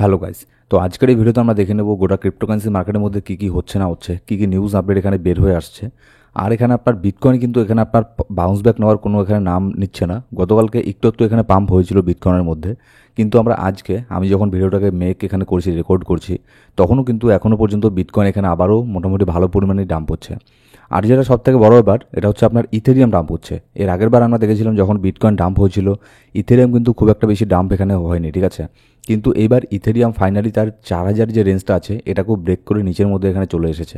Hello guys, তো আজকের এই ভিডিওতে আমরা দেখে নেব গোটা ক্রিপ্টোকারেন্সি মার্কেটের মধ্যে কী কী হচ্ছে না হচ্ছে, কী কী নিউজ আপডেট এখানে বের হয়ে আসছে। আর এখানে আপনার বিটকয়েন কিন্তু এখানে আপনার বাউন্স ব্যাক নেওয়ার কোনো এখানে নাম নিচ্ছে না। গতকালকে একটু এখানে পাম্প হয়েছিল বিটকয়েনের মধ্যে, কিন্তু আমি যখন ভিডিওটাকে এখানে করছি, রেকর্ড করছি, তখনও কিন্তু এখনও পর্যন্ত বিটকয়েন এখানে আবারও মোটামুটি ভালো পরিমাণে ডাম্প হচ্ছে। আর যেটা সবথেকে বড় ব্যাপার, এটা হচ্ছে আপনার ইথেরিয়াম ডাম্প হচ্ছে। এর আগের বার আমরা দেখেছিলাম যখন বিটকয়েন ডাম্প হয়েছিল, ইথেরিয়াম কিন্তু খুব একটা বেশি ডাম্প এখানে হয়নি, ঠিক আছে। কিন্তু এইবার ইথেরিয়াম ফাইনালি তার 4,000 যে রেঞ্জটা আছে এটাকেও ব্রেক করে নিচের মধ্যে এখানে চলে এসেছে।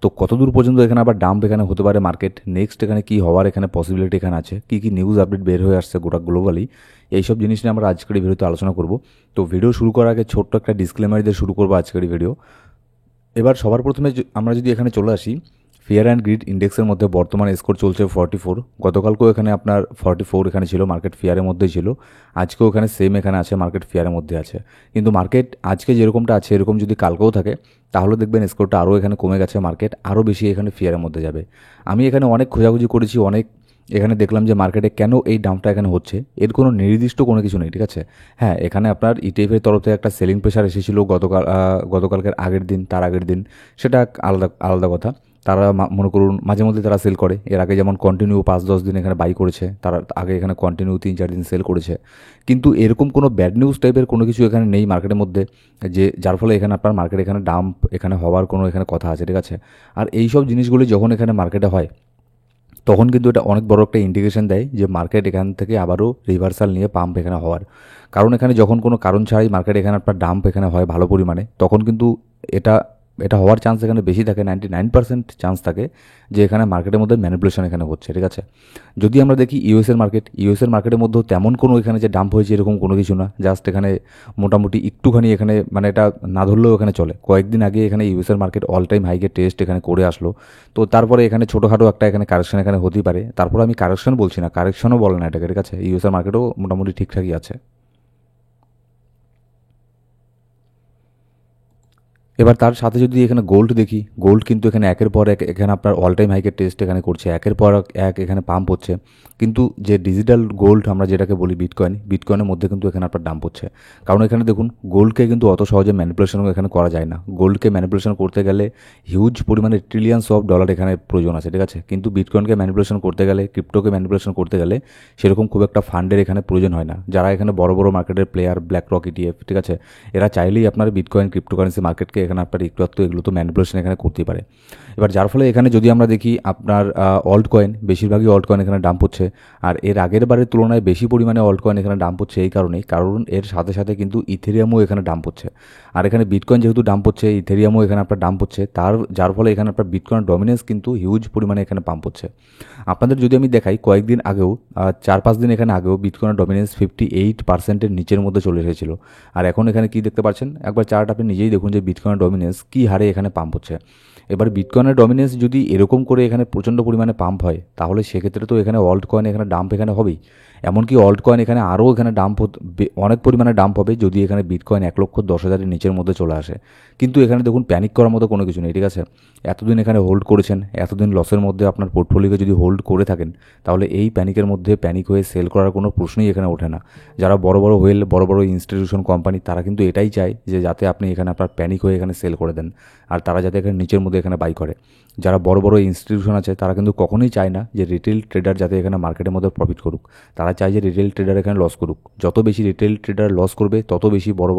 তো কতদূর পর্যন্ত এখানে আবার ডাম্প এখানে হতে পারে মার্কেট, নেক্সট এখানে কী হওয়ার এখানে পসিবিলিটি এখানে আছে, কী কী নিউজ আপডেট বের হয়ে আসছে গোটা গ্লোবালি, এইসব জিনিস নিয়ে আমরা আজকের ভিডিওতে আলোচনা করব। তো ভিডিও শুরু করার আগে ছোট্ট একটা ডিসক্লেমার দিয়ে শুরু করবো আজকের ভিডিও। এবার সবার প্রথমে আমরা যদি এখানে চলে আসি, ফিয়ার অ্যান্ড গ্রিড ইন্ডেক্সের মধ্যে বর্তমান স্কোর চলছে 44। গতকালকেও এখানে আপনার 44 এখানে ছিল, মার্কেট ফিয়ারের মধ্যেই ছিল। আজকেও এখানে সেম এখানে আছে, মার্কেট ফিয়ারের মধ্যে আছে। কিন্তু মার্কেট আজকে যেরকমটা আছে এরকম যদি কালকেও থাকে, তাহলে দেখবেন স্কোরটা আরও এখানে কমে গেছে, মার্কেট আরও বেশি এখানে ফিয়ারের মধ্যে যাবে। আমি এখানে অনেক খোঁজাখুঁজি করেছি, এখানে দেখলাম যে মার্কেটে কেন এই ডাম্পটা এখানে হচ্ছে, এর কোনো নির্দিষ্ট কোনো কিছু নেই, ঠিক আছে। হ্যাঁ, এখানে আপনার ইটিএফের তরফ থেকে একটা সেলিং প্রেশার এসেছিল গতকালকের আগের দিন, তার আগের দিন, সেটা আলাদা আলাদা কথা। তারা মনে করুন মাঝে মধ্যে তারা সেল করে, এর আগে যেমন কন্টিনিউ 5-10 দিন এখানে বাই করেছে, তারা আগে এখানে কন্টিনিউ 3-4 দিন সেল করেছে। কিন্তু এরকম কোনো ব্যাড নিউজ টাইপের কোনো কিছু এখানে নেই মার্কেটের মধ্যে, যে যার ফলে এখানে আপনার মার্কেট এখানে ডাম্প এখানে হওয়ার কোনো এখানে কথা আছে, ঠিক আছে। আর এই সব জিনিসগুলি যখন এখানে মার্কেটে হয়, তখন কিন্তু এটা অনেক বড় একটা ইন্ডিকেশন দেয় যে মার্কেট এখান থেকে আবারও রিভার্সাল নিয়ে পাম্প এখানে হওয়ার। কারণ এখানে যখন কোনো কারণ ছাড়াই মার্কেট এখানে আপনার ডাম্প এখানে হয় ভালো পরিমাণে, তখন কিন্তু এটা এটা হওয়ার চান্স এখানে বেশি থাকে, 99% চান্স থাকে যে এখানে মার্কেটের মধ্যে ম্যানিপুলেশন এখানে হচ্ছে, ঠিক আছে। যদি আমরা দেখি ইউএসের মার্কেটের মধ্যেও তেমন কোনো এখানে যে ডাম্প হয়েছে এরকম কোনো কিছু না, জাস্ট এখানে মোটামুটি একটুখানি এখানে মানে এটা না ধরলেও এখানে চলে। কয়েকদিন আগে এখানে ইউএসের মার্কেট অল টাইম হাইকে টেস্ট এখানে করে আসলো। তো তারপরে এখানে ছোটোখাটো একটা এখানে কারেকশন এখানে হতেই পারে। তারপরে আমি কারেকশন বলছি না, কারেকশনও বলে না এটাকে, ঠিক আছে। ইউএসের মার্কেটও মোটামুটি ঠিকঠাকই আছে। এবার তার সাথে যদি এখানে গোল্ড দেখি, গোল্ড কিন্তু এখানে একের পর এক এখানে আপনার অল টাইম হাইকের টেস্ট এখানে করছে, একের পর এক এখানে পাম্প হচ্ছে। কিন্তু যে ডিজিটাল গোল্ড আমরা যেটাকে বলি বিটকয়েনের মধ্যে কিন্তু এখানে আপনার ডাম্প হচ্ছে। কারণ এখানে দেখুন, গোল্ডকে কিন্তু অত সহজে ম্যানিপুলেশন এখানে করা যায় না। গোল্ডকে ম্যানিপুলেশন করতে গেলে হিউজ পরিমাণে ট্রিলিয়নস অফ ডলার এখানে প্রয়োজন আছে, ঠিক আছে। কিন্তু বিটকয়েনকে ম্যানিপুলেশন করতে গেলে, ক্রিপ্টোকে ম্যানিপুলেশন করতে গেলে সেরকম খুব একটা ফান্ডের এখানে প্রয়োজন হয় না। যারা এখানে বড় বড় মার্কেটের প্লেয়ার, ব্ল্যাক রক ইটিএফ, ঠিক আছে, এরা চাইলেই আপনার বিটকয়েন ক্রিপ্টোকারেন্সি মার্কেটকে এখানে আপনার একটু এগুলো তো ম্যানিপুলেশন এখানে করতেই পারে। এবার যার ফলে এখানে যদি আমরা দেখি আপনার বেশিরভাগই অল্ট কয়েন এখানে ডাম্প হচ্ছে। আর এর আগের বারের তুলনায় বেশি পরিমাণে অল্ট কয়েন এখানে ডাম্প হচ্ছে এই কারণেই, কারণ এর সাথে সাথে কিন্তু ইথেরিয়ামও এখানে ডাম্প হচ্ছে। আর এখানে বিটকয়েন যেহেতু ডাম্প হচ্ছে, ইথেরিয়ামও এখানে আপনার ডাম্প হচ্ছে, যার ফলে এখানে আপনার বিটকয়েনের ডমিনেন্স কিন্তু হিউজ পরিমাণে এখানে পাম্প হচ্ছে। আপনাদের যদি আমি দেখাই, কয়েকদিন আগেও 4-5 দিন এখানে আগেও বিটকয়েনের ডমিনেন্স 58%-এর নিচের মধ্যে চলে এসেছিল। আর এখন এখানে কি দেখতে পাচ্ছেন, একবার চার্ট আপনি নিজেই দেখুন যে বিটকয়েনের ডমিনেন্স কী হারে এখানে পাম্প হচ্ছে। এবার বিটকয়েনের ডমিনেন্স যদি এরকম করে এখানে প্রচণ্ড পরিমাণে পাম্প হয়, তাহলে সেক্ষেত্রে তো এখানে অল্ট কয়েন এখানে ডাম্প এখানে হবেই। এমনকি অল্ট কয়েন এখানে আরও এখানে ডাম্প অনেক পরিমাণে ডাম্প হবে যদি এখানে বিটকয়েন 1,10,000-এর নিচের মধ্যে চলে আসে। কিন্তু এখানে দেখুন প্যানিক করার মতো কোনো কিছু নেই, ঠিক আছে। এতদিন এখানে হোল্ড করেছেন, এতদিন লসের মধ্যে আপনার পোর্টফোলিওকে যদি হোল্ড করে থাকেন, তাহলে এই প্যানিকের মধ্যে প্যানিক হয়ে সেল করার কোনো প্রশ্নই এখানে ওঠে না। যারা বড় বড় ইনস্টিটিউশন কোম্পানি, তারা কিন্তু এটাই চায় যে যাতে আপনি এখানে আপনার প্যানিক হয়ে এখানে সেল করে দেন, আর তারা যাতে এখানে নিচের মধ্যে এখানে বাই করে। যারা বড় ইনস্টিটিউশন আছে তারা কিন্তু কখনোই চায় না যে রিটেল ট্রেডার যাতে এখানে মার্কেটের মধ্যে প্রফিট করুক, তারা চায় যে রিটেল ট্রেডার এখানে লস করুক। যত বেশি রিটেল ট্রেডার লস করবে, তত বেশি বড়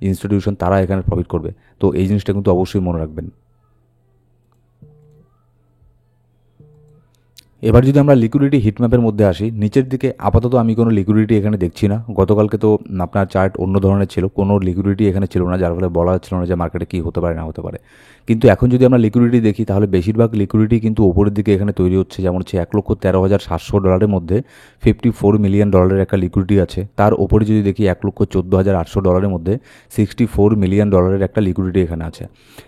ইনস্টিটিউশন তারা এখানে প্রফিট করবে। তো এই জিনিসটা কিন্তু অবশ্যই মনে রাখবেন। এবার যদি আমরা লিকুইডিটি হিটম্যাপের মধ্যে আসি, নিচের দিকে আপাতত আমি কোনো লিকুইডিটি এখানে দেখছি না। গতকালকে তো আপনার চার্ট অন্য ধরনের ছিল, কোনো লিকুইডিটি এখানে ছিল না, যার ফলে বলা যাচ্ছিল না যে মার্কেটে কী হতে পারে না হতে পারে। কিন্তু এখন যদি আমরা লিকুইডিটি দেখি, তাহলে বেশিরভাগ লিকুইডিটি কিন্তু ওপরের দিকে এখানে তৈরি হচ্ছে। যেমন হচ্ছে $1,13,700 মধ্যে $54 মিলিয়ন একটা লিকুইডিটি আছে। তার ওপরে যদি দেখি $1,14,800 মধ্যে $64 মিলিয়ন একটা লিকুইডিটি এখানে আছে।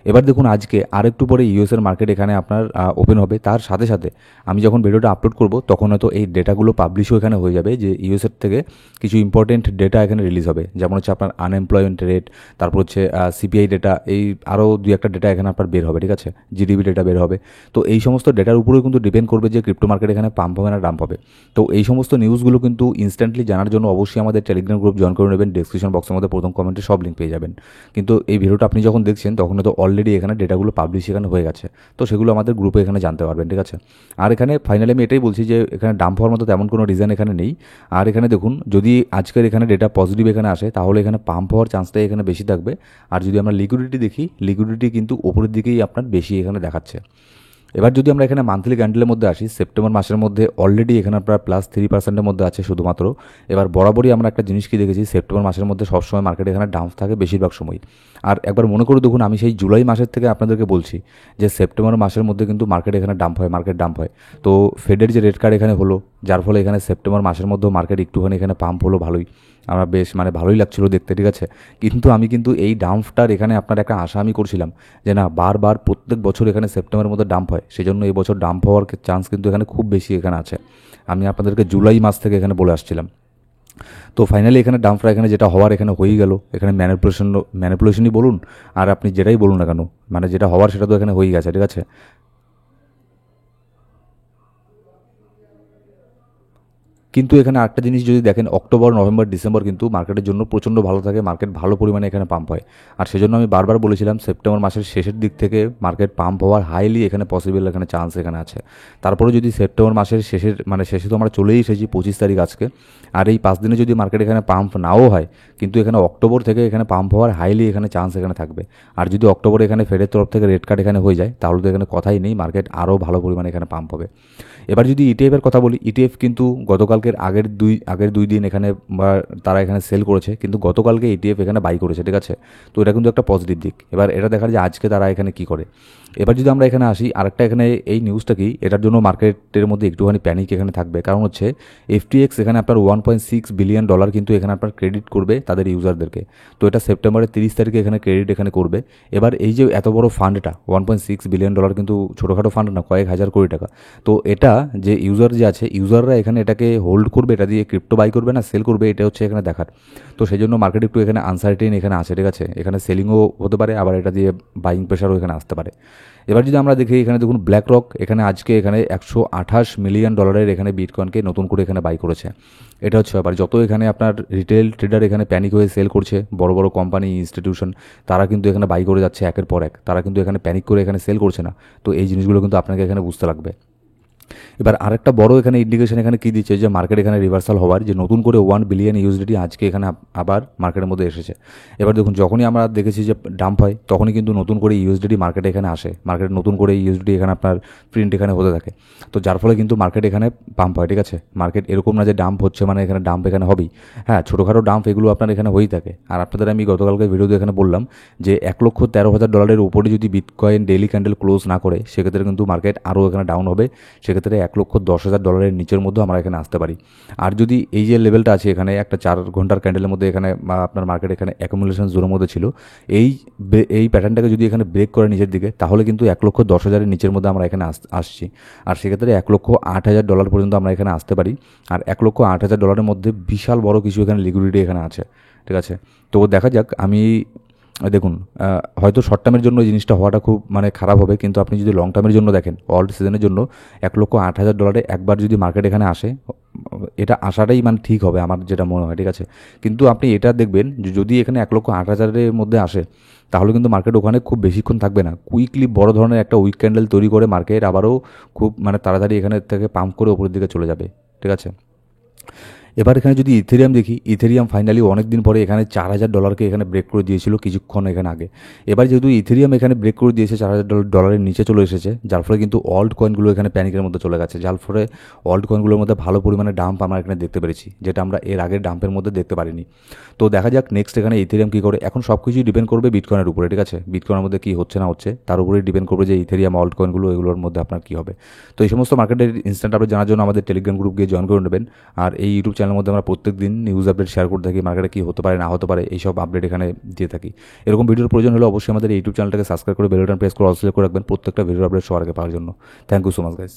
এবার দেখুন, আজকে আরেকটু পরে ইউএসের মার্কেট এখানে আপনার ওপেন হবে। তার সাথে সাথে আমি যখন ভিডিওটা আপলোড করব তখন হয়তো এই ডেটাগুলো পাবলিশও এখানে হয়ে যাবে, যে ইউএসএর থেকে কিছু ইম্পর্টেন্ট ডেটা এখানে রিলিজ হবে, যেমন হচ্ছে আপনার আনএমপ্লয়মেন্ট রেট, তারপর হচ্ছে সিপিআই ডেটা, এই আরও দুই একটা ডেটা এখানে আপনার বের হবে, ঠিক আছে, জিডিপি ডেটা বের হবে। তো এই সমস্ত ডেটার উপরেও কিন্তু ডিপেন্ড করবে যে ক্রিপ্টো মার্কেট এখানে পাম্প হবে না ডাম্প হবে। তো এই সমস্ত নিউজগুলো কিন্তু ইনস্ট্যান্টলি জানার জন্য অবশ্যই আমাদের টেলিগ্রাম গ্রুপ জয়েন করে নেবেন। ডেসক্রিপশন বক্সের মধ্যে প্রথম কমেন্টে সব লিঙ্ক পেয়ে যাবেন। কিন্তু এই ভিডিওটা আপনি যখন দেখছেন তখন তো অলরেডি এখানে ডেটাগুলো পাবলিশ এখানে হয়ে গেছে, তো সেগুলো আমাদের গ্রুপে এখানে জানতে পারবেন, ঠিক আছে। আর এখানে ফাইনালি আমি এটাই বলছি যে এখানে ডাম্প হওয়ার মতো তেমন কোনো রিজন এখানে নেই। আর এখানে দেখুন, যদি আজকের এখানে ডেটা পজিটিভ এখানে আসে তাহলে এখানে পাম্প হওয়ার চান্সটাই এখানে বেশি থাকবে। আর যদি আমরা লিকুইডিটি দেখি, লিকুইডিটি কিন্তু ওপরের দিকেই আপনার বেশি এখানে দেখাচ্ছে। এবার যদি আমরা এখানে মান্থলি ক্যান্ডেলের মধ্যে আসি, সেপ্টেম্বর মাসের মধ্যে অলরেডি এখানে আপনার +3% মধ্যে আছে শুধুমাত্র। এবার বরাবরই আমরা একটা জিনিস কি দেখেছি, সেপ্টেম্বর মাসের মধ্যে সবসময় মার্কেট এখানে ডাউন থাকে বেশিরভাগ সময়। আর একবার মনে করে দেখুন, আমি সেই জুলাই মাসের থেকে আপনাদেরকে বলছি যে সেপ্টেম্বর মাসের মধ্যে কিন্তু মার্কেট এখানে ডাম্প হয়, মার্কেট ডাম্প হয়। তো ফেডের যে রেট কার্ড এখানে হলো, যার ফলে এখানে সেপ্টেম্বর মাসের মধ্যেও মার্কেট একটুখানি এখানে পাম্প হলো ভালোই, আমার বেশ ভালোই লাগছিল দেখতে, ঠিক আছে। কিন্তু আমি কিন্তু এই ডাম্পটার এখানে আপনার একটা আশা আমি করছিলাম যে না, বারবার প্রত্যেক বছর এখানে সেপ্টেম্বরের মধ্যে ডাম্প হয়, সেজন্য এই বছর ডাম্প হওয়ার চান্স কিন্তু এখানে খুব বেশি এখানে আছে। আমি আপনাদেরকে জুলাই মাস থেকে এখানে বলে আসছিলাম। তো ফাইনালি এখানে ডাম্পটা এখানে যেটা হওয়ার এখানে হয়েই গেল। এখানে ম্যানিপুলেশনই বলুন আর আপনি যেটাই বলুন না কেন, যেটা হওয়ার সেটা তো এখানে হয়েই গেছে, ঠিক আছে। কিন্তু এখানে আরেকটা জিনিস যদি দেখেন, অক্টোবর, নভেম্বর, ডিসেম্বর কিন্তু মার্কেটের জন্য প্রচণ্ড ভালো থাকে, মার্কেট ভালো পরিমাণে এখানে পাম্প হয়। আর সেজন্য আমি বারবার বলেছিলাম সেপ্টেম্বর মাসের শেষের দিক থেকে মার্কেট পাম্প হওয়ার হাইলি এখানে পসিবল এখানে চান্স এখানে আছে। তারপরে যদি সেপ্টেম্বর মাসের শেষে তো আমরা চলেই এসেছি 25 তারিখ আজকে, আর এই 5 দিনে যদি মার্কেট এখানে পাম্প নাও হয়, কিন্তু এখানে অক্টোবর থেকে এখানে পাম্প হওয়ার হাইলি এখানে চান্স এখানে থাকবে। আর যদি অক্টোবরে এখানে ফেডের তরফ থেকে রেট কার্ড এখানে হয়ে যায়, তাহলে তো এখানে কথাই নেই, মার্কেট আরও ভালো পরিমাণে এখানে পাম্প হবে। এবার যদি ইটিএফের কথা বলি, ইটিএফ কিন্তু গতকালকের আগের দুই দিন এখানে তারা এখানে সেল করেছে, কিন্তু গতকালকে ইটিএফ এখানে বাই করেছে, ঠিক আছে। তো এটা কিন্তু একটা পজিটিভ দিক। এবার এটা দেখার যে আজকে তারা এখানে কি করে। এবার যদি আমরা এখানে আসি, আরেকটা এখানে এই নিউজটা কি, এটার জন্য মার্কেটের মধ্যে একটুখানি প্যানিক এখানে থাকবে, কারণ হচ্ছে FTX এখানে আপনার $1.6 বিলিয়ন কিন্তু এখানে আপনার ক্রেডিট করবে তাদের ইউজারদেরকে। তো এটা সেপ্টেম্বরের 30 তারিখে এখানে ক্রেডিট এখানে করবে। এবার এই যে এত বড় ফান্ডটা $1.6 বিলিয়ন কিন্তু ছোটোখাটো ফান্ড না, কয়েক হাজার কোটি টাকা। তো এটা যে ইউজার যে আছে, ইউজাররা এখানে এটাকে হোল্ড করবে, এটা দিয়ে ক্রিপ্টো বাই করবে না সেল করবে, এটা হচ্ছে এখানে দেখার। তো সেই জন্য মার্কেট একটু এখানে আনসার্টেন এখানে আছে, ঠিক আছে। এখানে সেলিংও হতে পারে, আবার এটা দিয়ে বাইং প্রেশারও এখানে আসতে পারে। এবার যদি আমরা দেখি, এখানে দেখুন ব্ল্যাক রক এখানে আজকে এখানে $128 মিলিয়ন এখানে বিটকয়েনকে নতুন করে এখানে বাই করেছে। এটা হচ্ছে ব্যাপার। যত এখানে আপনার রিটেল ট্রেডার এখানে প্যানিক হয়ে সেল করছে, বড় বড় কোম্পানি, ইনস্টিটিউশন, তারা কিন্তু এখানে বাই করে যাচ্ছে একের পর এক, তারা কিন্তু এখানে প্যানিক করে এখানে সেল করছে না। তো এই জিনিসগুলো কিন্তু আপনাকে এখানে বুঝতে লাগবে। এবার আরেকটা বড় এখানে ইন্ডিকেশন এখানে কি দিচ্ছে, যে মার্কেট এখানে রিভার্সাল হওয়ার, যে নতুন করে 1 বিলিয়ন ইউএসডিটি আজকে এখানে আবার মার্কেটের মধ্যে এসেছে। এবার দেখুন, যখনই আমরা দেখেছি যে ডাম্প হয়, তখনই কিন্তু নতুন করে ইউএসডিটি মার্কেটে এখানে আসে, মার্কেটে নতুন করে ইউএসডিটি এখানে আপনার প্রিন্ট এখানে হতে থাকে। তো যার ফলে কিন্তু মার্কেট এখানে পাম্প হয়, ঠিক আছে। মার্কেট এরকম না যে ডাম্প হচ্ছে এখানে ডাম্প এখানে হবেই, হ্যাঁ, ছোটোখাটো ডাম্প এগুলো আপনার এখানে হয়েই থাকে। আর আপনাদের আমি গতকালকে ভিডিওতে এখানে বললাম যে $1,13,000 উপরে যদি বিটকয়েন ডেইলি ক্যান্ডেল ক্লোজ না করে, সেক্ষেত্রে কিন্তু মার্কেট আরও এখানে ডাউন হবে। সেক্ষেত্রে $1,10,000 নিচের মধ্যেও আমরা এখানে আসতে পারি। আর যদি এই যে লেভেলটা আছে এখানে একটা 4 ঘন্টার ক্যান্ডেলের মধ্যে এখানে আপনার মার্কেট এখানে অ্যাকুমুলেশন জোনের মধ্যে ছিল, এই প্যাটার্নটাকে যদি এখানে ব্রেক করে নিচের দিকে, তাহলে কিন্তু $1,10,000 নিচের মধ্যে আমরা এখানে আসছি। আর সেক্ষেত্রে $1,08,000 পর্যন্ত আমরা এখানে আসতে পারি। আর $1,08,000 মধ্যে বিশাল বড় কিছু এখানে লিকুইডিটি এখানে আছে, ঠিক আছে। তো দেখা যাক। আমি দেখুন, হয়তো শর্ট টার্মের জন্য এই জিনিসটা হওয়াটা খুব খারাপ হবে, কিন্তু আপনি যদি লং টার্মের জন্য দেখেন, অল্ড সিজনের জন্য $1,08,000 একবার যদি মার্কেট এখানে আসে, এটা আসাটাই ঠিক হবে আমার যেটা মনে হয়, ঠিক আছে। কিন্তু আপনি এটা দেখবেন যে যদি এখানে $1,08,000 মধ্যে আসে, তাহলে কিন্তু মার্কেট ওখানে খুব বেশিক্ষণ থাকবে না। কুইকলি বড় ধরনের একটা উইক ক্যান্ডেল তৈরি করে মার্কেট আবারও খুব তাড়াতাড়ি এখানে থেকে পাম্প করে উপরের দিকে চলে যাবে, ঠিক আছে। এবার এখানে যদি ইথেরিয়াম দেখি, ইথেরিয়াম ফাইনালি অনেক দিন পরে এখানে $4,000 এখানে ব্রেক করে দিয়েছিল কিছুক্ষণ এখানে আগে। এবার যেহেতু ইথেরিয়াম এখানে ব্রেক করে দিয়েছে, $4,000 নিচে চলে এসেছে, যার ফলে কিন্তু অল্ট কয়েনগুলো এখানে প্যানিকের মধ্যে চলে গেছে, যার ফলে অল্ট কয়েনগুলোর মধ্যে ভালো পরিমাণে ডাম্প আমরা এখানে দেখতে পেরেছি, যেটা আমরা এর আগের ডাম্পের মধ্যে দেখতে পারিনি। তো দেখা যাক নেক্সট এখানে ইথেরিয়াম কী করে। এখন সব কিছুই ডিপেন্ড করবে বিটকয়েনের উপরে, ঠিক আছে। বিটকয়েনের মধ্যে কী হচ্ছে না হচ্ছে তার উপরেই ডিপেন্ড করবে যে ইথেরিয়াম অল্ট কয়েনগুলো এগুলোর মধ্যে আপনার কী হবে। তো এই সমস্ত মার্কেটের ইনস্ট্যান্ট আপডেট জানার জন্য আমাদের টেলিগ্রাম গ্রুপ গিয়ে জয়েন করে নেবেন। আর এই ইউটিউব চ্যানেলের মধ্যে আমরা প্রত্যেক দিন নিউজ আপডেট শেয়ার করতে থাকি, মার্কেটে কী হতে পারে না হতে পারে এইসব আপডেট এখানে দিয়ে থাকি। এরকম ভিডিওর প্রয়োজন হলে অবশ্যই আমাদের ইউটিউব চ্যানেলটাকে সাবস্ক্রাইব করে বেল বাটন প্রেস করে অল সিলেক্ট করে রাখবেন প্রত্যেকটা ভিডিও আপডেট সবার আগে পাওয়ার জন্য। Thank you so much guys.